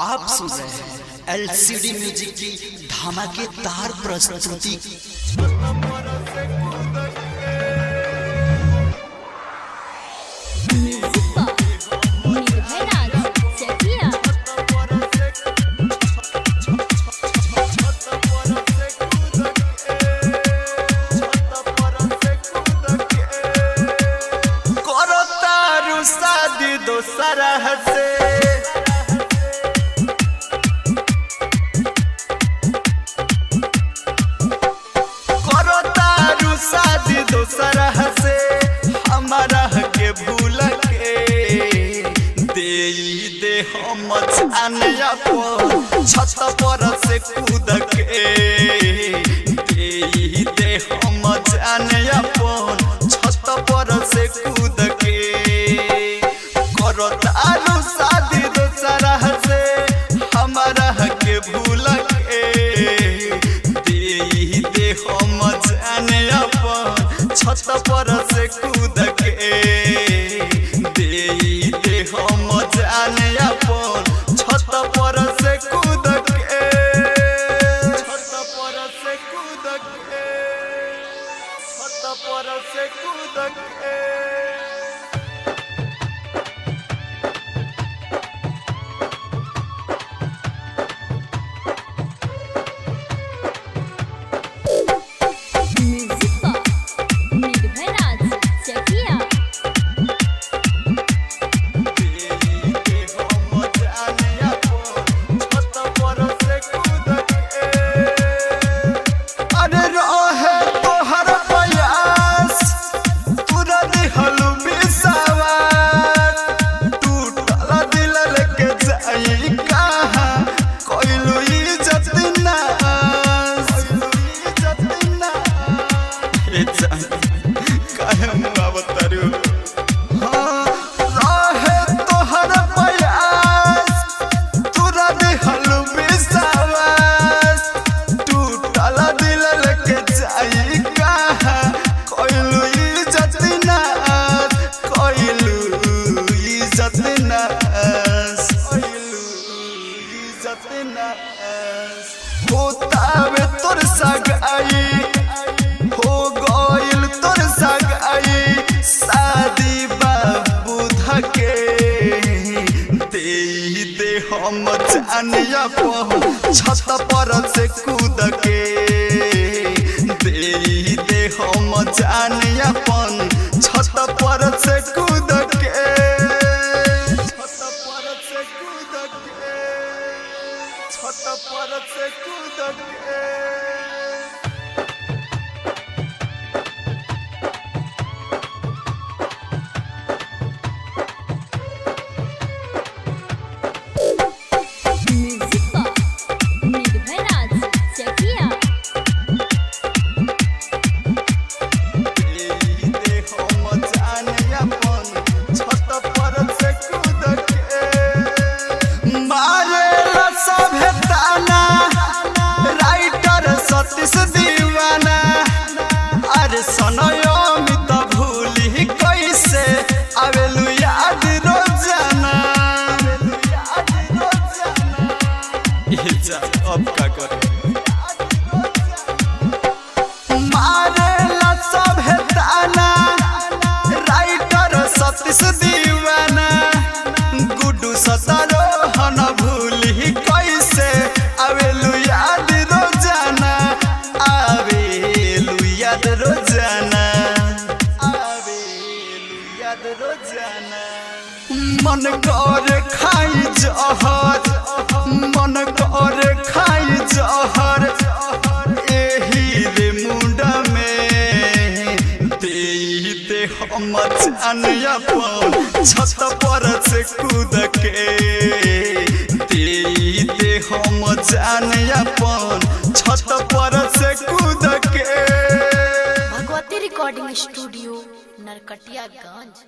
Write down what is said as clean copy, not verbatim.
आप सुन रहे हैं एलसीडी म्यूजिक की धमाकेदार प्रस्तुति। दोसरा हसे करो तारू शादी दोसरा हसे हमारा के भूल के दे हम जाने अपन छत पर से कूद के दे हम जाने अपन छत पर से कूद के तारू शादी दोसरा से हमारा के भूल के दे हम जाने अपन छत पर से कूद के दे हम जाने अपन छत पर से कूद के छत पर से कूद के छत पर से कूद के। होतावे तोर सगाई हो गइल तोर सगाई शादी बाबू धके दे हम जानिया पहुँ छत पर से कूद के दे हम जानिया पन छत पर से कूद के छत पर से कूद के छत पर से कूद के। सनयमित भूली कैसे आवेलु याद रोजाना अब का करे मारेला सभे ताना राइटर सतीश दीवाना गुड्डू सतरोहन भूली कैसे आवेलु याद रोजाना आवेलु याद रोजाना मन कर खाई जहर मन कर खाई जहर एही रे मुंडा में दे हम जानिया अपन छत पर से कूद के दे हम जानिया अपन छत पर से कूद के। Bhagwati recording studio Narkatiaganj.